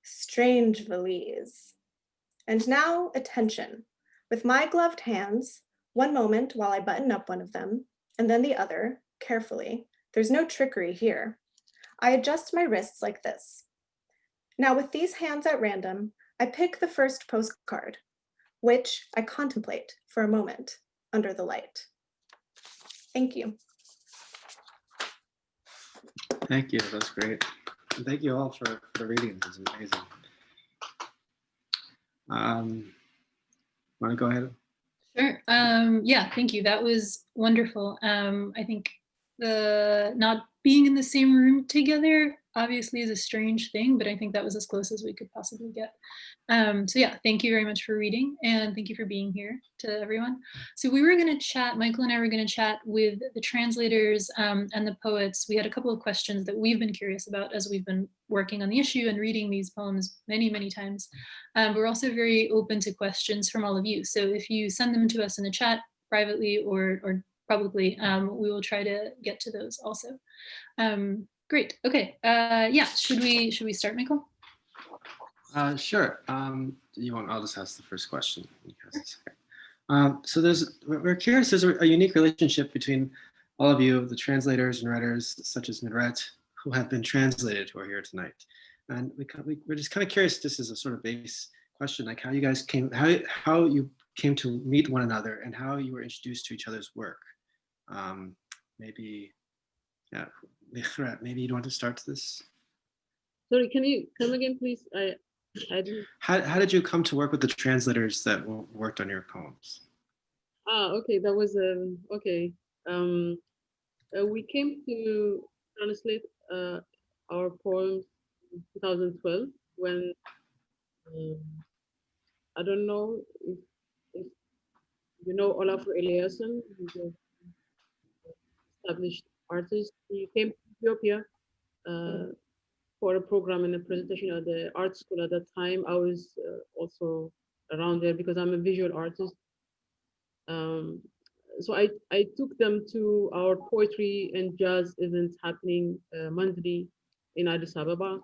Strange valise. And now, attention. With my gloved hands, one moment while I button up one of them, and then the other, carefully. There's no trickery here. I adjust my wrists like this. Now with these hands at random, I pick the first postcard, which I contemplate for a moment under the light. Thank you. Thank you, that's great. And thank you all for the reading, this is amazing. Want to go ahead? Sure. Yeah, thank you. That was wonderful. I think the not being in the same room together obviously is a strange thing, but I think that was as close as we could possibly get. So yeah, thank you very much for reading, and thank you for being here to everyone. So we were going to chat, Michael and I were going to chat with the translators and the poets. We had a couple of questions that we've been curious about as we've been working on the issue and reading these poems many, many times. We're also very open to questions from all of you. So if you send them to us in the chat privately or publicly, we will try to get to those also. Great. Okay. Yeah. Should we start, Michael? Sure. I'll just ask the first question. So we're curious, there's a unique relationship between all of you, the translators and writers such as Mihret, who have been translated, who are here tonight. And we're just kind of curious, this is a sort of base question, like how you guys came, how you came to meet one another and how you were introduced to each other's work. Maybe, yeah, maybe you want to start this? Sorry, can you come again, please? I didn't. How did you come to work with the translators that worked on your poems? Okay, that was okay. We came to translate our poems in 2012 when I don't know if you know Olafur Eliasson, he's an established artist. He came to Ethiopia for a program and a presentation at the art school at that time. I was also around there because I'm a visual artist. So I took them to our poetry and jazz event happening monthly in Addis Ababa.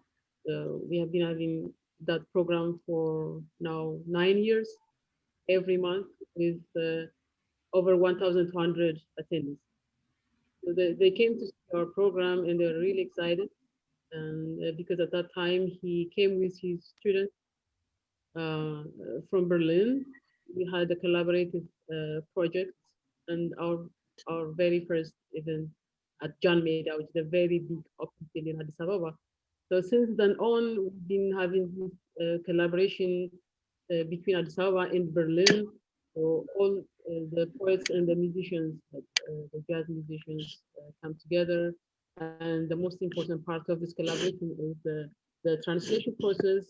We have been having that program for now 9 years, every month with over 1,200 attendees. So they came to see our program and they're really excited. And because at that time he came with his students from Berlin. We had a collaborative project, and our very first event at John Meda, which is a very big open field in Addis Ababa. So since then on, we've been having this collaboration between Addis Ababa and Berlin. So all the poets and the musicians, like the jazz musicians, come together. And the most important part of this collaboration is the translation process.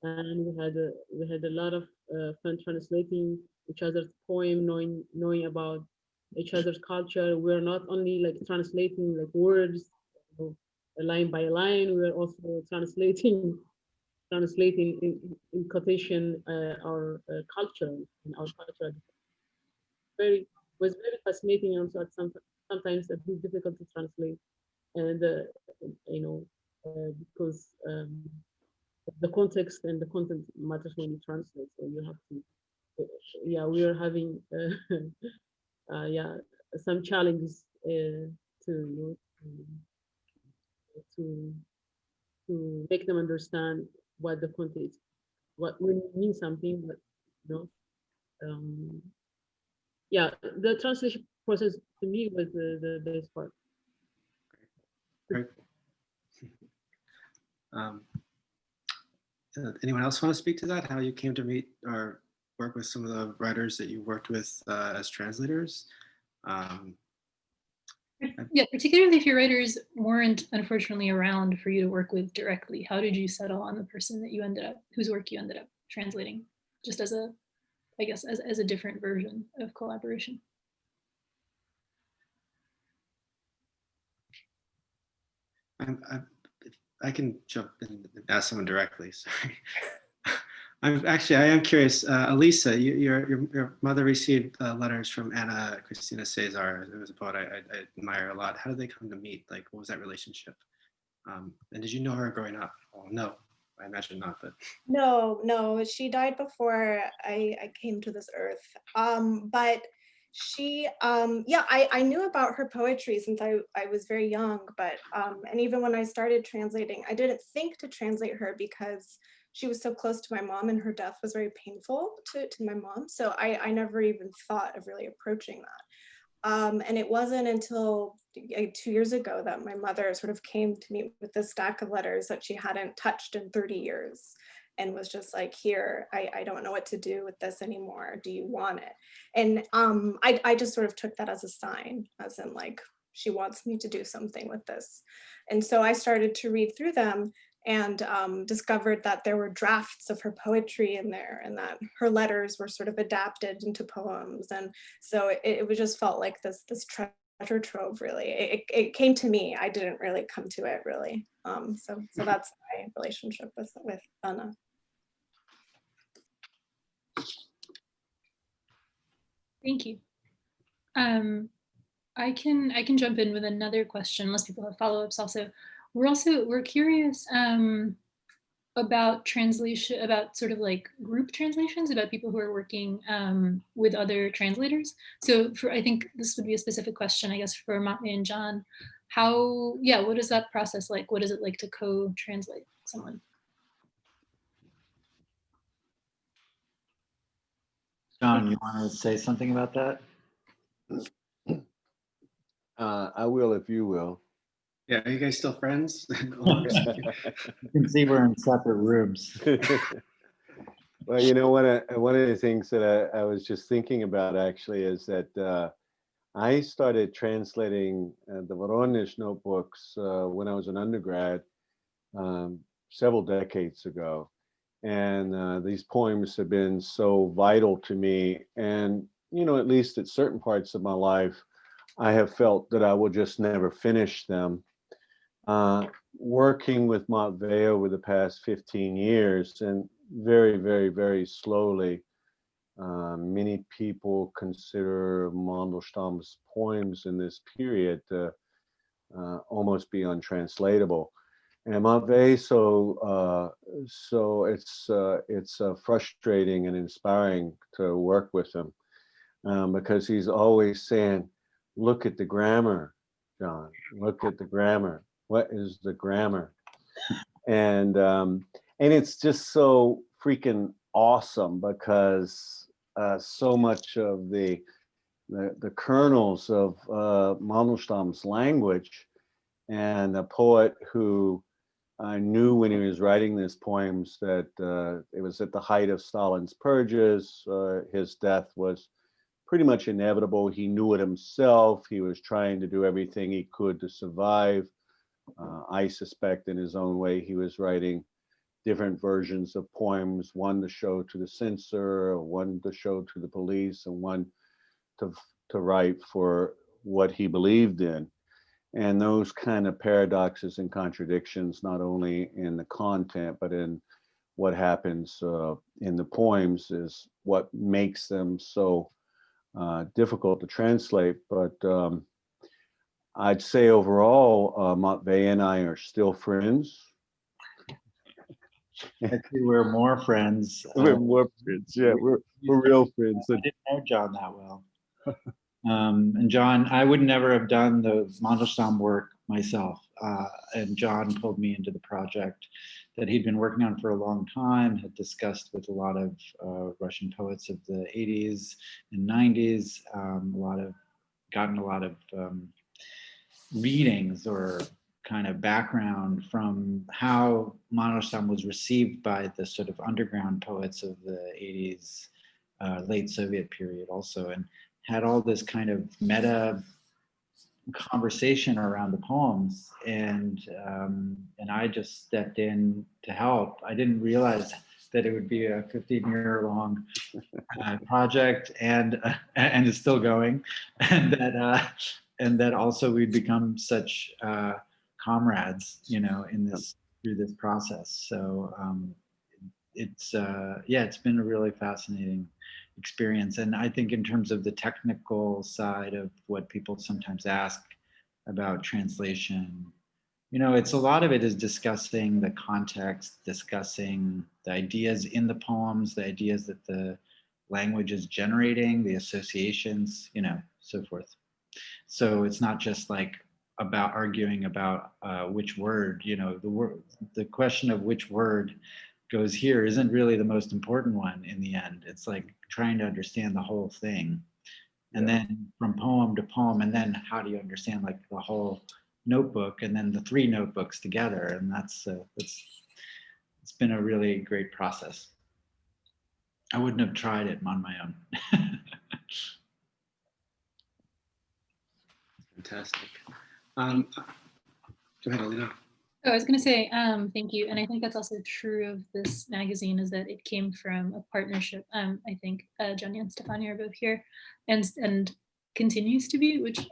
And we had a lot of fun translating each other's poem, knowing about each other's culture. We're not only like translating like words, line by line. We're also translating in quotation our culture and our culture. Was very fascinating, and also sometimes a bit difficult to translate, and because the context and the content matters when you translate. So you have to, yeah, we are having, yeah, some challenges to make them understand what the content is, what we mean something, but yeah, the translation process to me was the best part. Great. Anyone else want to speak to that? How you came to meet or work with some of the writers that you worked with as translators? Yeah, particularly if your writers weren't unfortunately around for you to work with directly. How did you settle on the person that you whose work you ended up translating, just as a, I guess, as a different version of collaboration? I can jump in and ask someone directly. Sorry. I am curious. Elisa, your mother received letters from Anna Cristina Cesar, who was a poet I admire a lot. How did they come to meet? Like, what was that relationship? And did you know her growing up? Oh, no, I imagine not. But no, she died before I came to this earth. But she, yeah, I knew about her poetry since I was very young. But and even when I started translating, I didn't think to translate her because she was so close to my mom, and her death was very painful to my mom. So I never even thought of really approaching that. And it wasn't until 2 years ago that my mother sort of came to me with this stack of letters that she hadn't touched in 30 years and was just like, here, I don't know what to do with this anymore. Do you want it? And I just sort of took that as a sign, as in like, she wants me to do something with this. And so I started to read through them and discovered that there were drafts of her poetry in there and that her letters were sort of adapted into poems. And so it just felt like this treasure trove, really. It came to me. I didn't really come to it, really. So that's my relationship with Anna. Thank you. I can jump in with another question unless people have follow-ups also. We're curious about translation, about sort of like group translations, about people who are working with other translators. So I think this would be a specific question, I guess, for Matvei and John. What is that process like? What is it like to co-translate someone? John, you want to say something about that? I will if you will. Yeah, are you guys still friends? You can see we're in separate rooms. Well, you know, one of the things that I was just thinking about actually is that I started translating the Voronezh notebooks when I was an undergrad several decades ago. And these poems have been so vital to me. And, you know, at least at certain parts of my life, I have felt that I will just never finish them. Working with Matvei over the past 15 years, and very, very, very slowly, many people consider Mandelstam's poems in this period to almost be untranslatable. And Matvei, so it's frustrating and inspiring to work with him because he's always saying, "Look at the grammar, John. Look at the grammar. What is the grammar?" And it's just so freaking awesome because so much of the kernels of Mandelstam's language, and a poet who I knew when he was writing these poems that it was at the height of Stalin's purges. His death was pretty much inevitable. He knew it himself. He was trying to do everything he could to survive. I suspect in his own way, he was writing different versions of poems, one to show to the censor, one to show to the police, and one to write for what he believed in. And those kind of paradoxes and contradictions, not only in the content, but in what happens in the poems, is what makes them so difficult to translate. But I'd say overall, Matvei and I are still friends. Actually, we're more friends. We're more friends, yeah, we're real friends. I didn't know John that well. And John, I would never have done the Mandelstam work myself. And John pulled me into the project that he'd been working on for a long time, had discussed with a lot of Russian poets of the 80s and 90s, gotten a lot of readings or kind of background from how Mandelstam was received by the sort of underground poets of the 80s, late Soviet period also, and had all this kind of meta conversation around the poems, and I just stepped in to help. I didn't realize that it would be a 15-year-long project, and it's still going, and that also we'd become such comrades, you know, in this through this process. So it's been a really fascinating experience. And I think in terms of the technical side of what people sometimes ask about translation, you know, it's a lot of it is discussing the context, discussing the ideas in the poems, the ideas that the language is generating, the associations, you know, so forth. So it's not just like about arguing about which word, you know, the question of which word goes here isn't really the most important one in the end. It's like trying to understand the whole thing. And then from poem to poem, and then how do you understand like the whole notebook, and then the 3 notebooks together. And it's been a really great process. I wouldn't have tried it on my own. Fantastic. Go ahead, Alina. Oh, I was going to say, thank you. And I think that's also true of this magazine, is that it came from a partnership. I think Johnny and Stefania are both here, and continues to be, which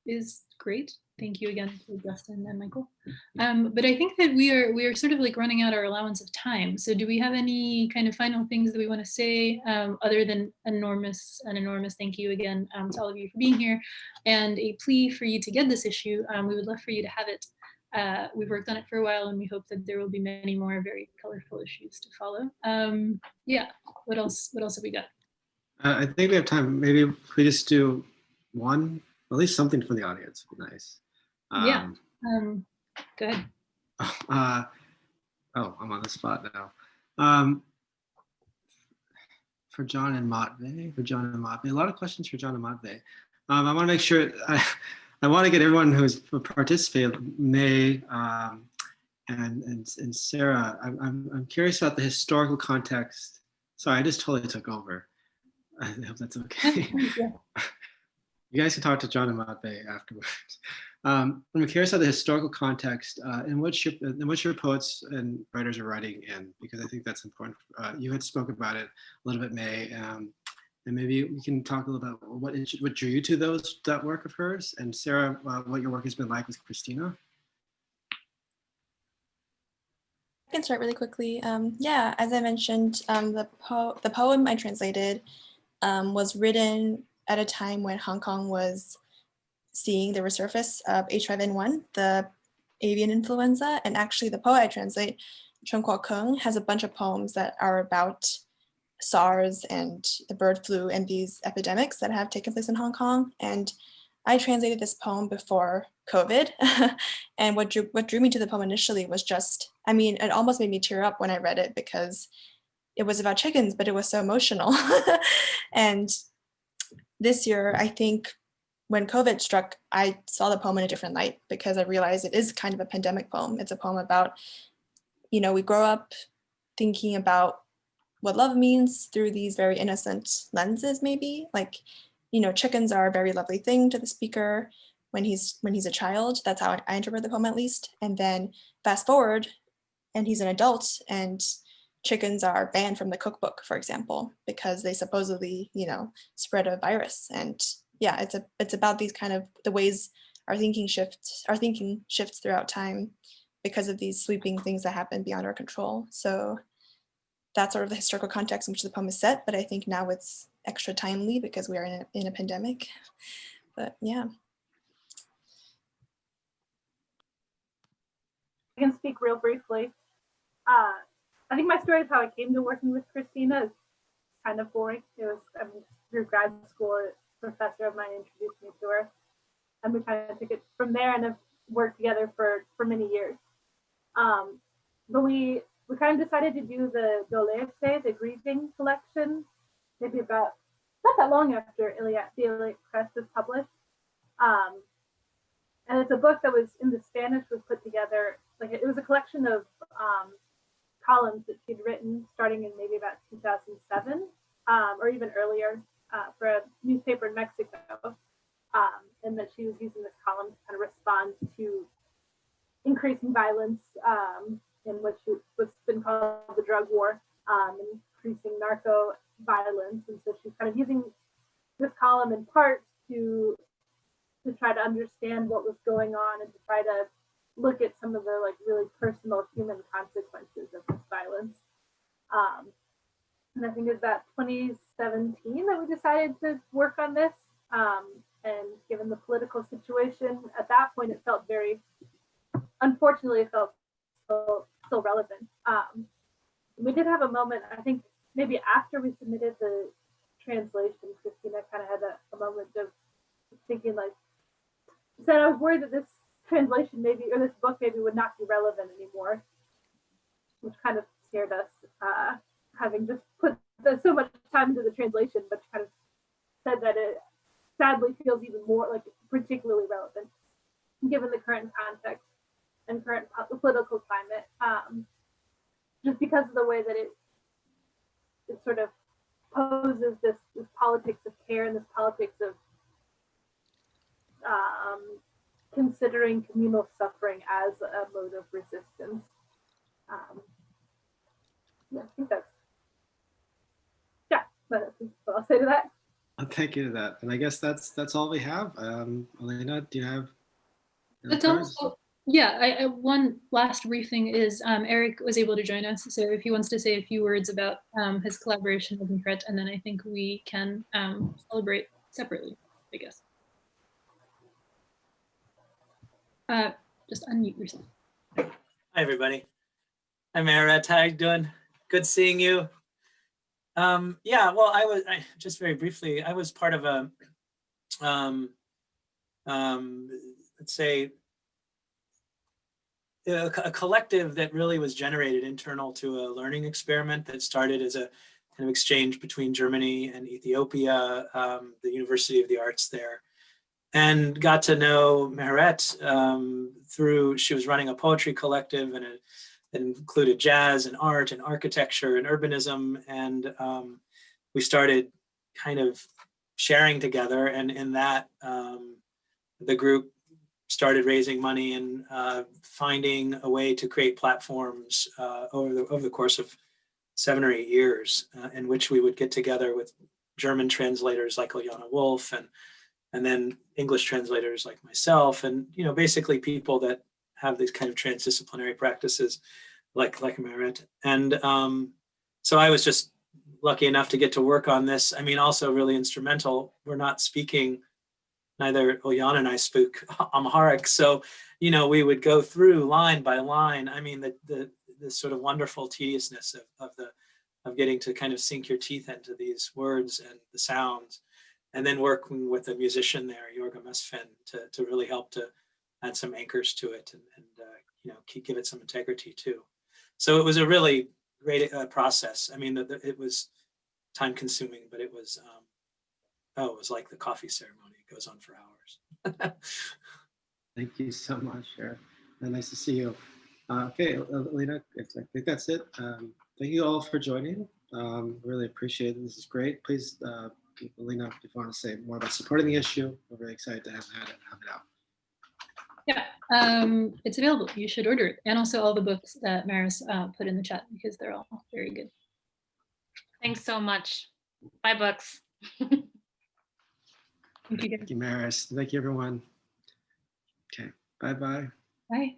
is great. Thank you again to Justin and Michael. But I think that we are sort of like running out our allowance of time. So do we have any kind of final things that we want to say, other than an enormous thank you again to all of you for being here, and a plea for you to get this issue. We would love for you to have it. We've worked on it for a while, and we hope that there will be many more very colorful issues to follow. Yeah, what else have we got? I think we have time. Maybe if we just do one, at least something from the audience would be nice. Yeah, go ahead. I'm on the spot now. For John and Matvei, a lot of questions for John and Matvei. I want to make sure I want to get everyone who's participated, May and Sarah. I'm curious about the historical context. Sorry, I just totally took over. I hope that's okay. Yeah. You guys can talk to John and Matvei afterwards. I'm curious about the historical context in which your poets and writers are writing in, because I think that's important. You had spoke about it a little bit, May, and maybe we can talk a little about what drew you to that work of hers, and Sarah, what your work has been like with Cristina. I can start really quickly. Yeah, as I mentioned, the poem I translated was written at a time when Hong Kong was seeing the resurface of H5N1, the avian influenza, and actually the poet I translate, Chung Kwok Kung, has a bunch of poems that are about SARS and the bird flu and these epidemics that have taken place in Hong Kong. And I translated this poem before COVID. And what drew me to the poem initially was just, I mean, it almost made me tear up when I read it because it was about chickens, but it was so emotional. And this year, I think when COVID struck, I saw the poem in a different light because I realized it is kind of a pandemic poem. It's a poem about, you know, we grow up thinking about what love means through these very innocent lenses, maybe. Like, you know, chickens are a very lovely thing to the speaker when he's a child. That's how I interpret the poem, at least. And then fast forward, and he's an adult, and chickens are banned from the cookbook, for example, because they supposedly, you know, spread a virus. And yeah, it's about these kind of the ways our thinking shifts throughout time because of these sweeping things that happen beyond our control. So that's sort of the historical context in which the poem is set, but I think now it's extra timely because we are in a pandemic. But yeah. I can speak real briefly. I think my story of how I came to working with Cristina is kind of boring. It was, I mean, through grad school, a professor of mine introduced me to her, and we kind of took it from there and have worked together for many years. But we kind of decided to do the Doleevsay, the Griezing Collection, maybe about not that long after the Iliad Press was published. And it's a book that was in the Spanish, was put together, like it was a collection of columns that she'd written starting in maybe about 2007 or even earlier for a newspaper in Mexico. And that she was using this column to kind of respond to increasing violence in what's been called the drug war, increasing narco violence. And so she's kind of using this column in part to try to understand what was going on and to try to look at some of the like really personal human consequences of this violence. And I think it's about 2017 that we decided to work on this. And given the political situation at that point, it felt unfortunately, it felt still relevant. We did have a moment, I think maybe after we submitted the translation, Cristina kind of had a moment of thinking like, said I was worried that this translation maybe, or this book maybe would not be relevant anymore, which kind of scared us, having just put so much time into the translation, but kind of said that it sadly feels even more like particularly relevant given the current context and current political climate, just because of the way that it sort of poses this politics of care and this politics of considering communal suffering as a mode of resistance. Yeah, I think that's what I'll say to that. Thank you to that. And I guess that's all we have. Elena, do you have? That's all. Yeah, I one last brief thing is Eric was able to join us. So if he wants to say a few words about his collaboration with Mihret, and then I think we can celebrate separately, I guess. Just unmute yourself. Hi, everybody. I'm Mihret. How you doing? Good seeing you. Yeah, well, I just very briefly, I was part of a, let's say, a collective that really was generated internal to a learning experiment that started as a kind of exchange between Germany and Ethiopia, the University of the Arts there. and got to know Mihret through, she was running a poetry collective, and it included jazz and art and architecture and urbanism. And we started kind of sharing together. And in that, the group started raising money and finding a way to create platforms over the course of 7 or 8 years, in which we would get together with German translators like Uljana Wolf, and then English translators like myself, and basically people that have these kind of transdisciplinary practices like Mihret. And so I was just lucky enough to get to work on this. I mean, also really instrumental. We're not speaking, neither Uljana and I spoke Amharic, so we would go through line by line. I mean, the sort of wonderful tediousness of getting to kind of sink your teeth into these words and the sounds, and then working with a musician there, Jorga Mesfin, to really help to add some anchors to it and give it some integrity too. So it was a really great process. I mean, it was time consuming, but it was it was like the coffee ceremony. It goes on for hours. Thank you so much, Cher. Nice to see you. Okay, Lena, I think that's it. Thank you all for joining. Really appreciate it. This is great. Please, Lena, if you want to say more about supporting the issue, we're very excited to have it out. Yeah, it's available. You should order it. And also all the books that Maris put in the chat, because they're all very good. Thanks so much. Buy books. Thank you, Thank you, Maris. Thank you, everyone. Okay, bye-bye. Bye.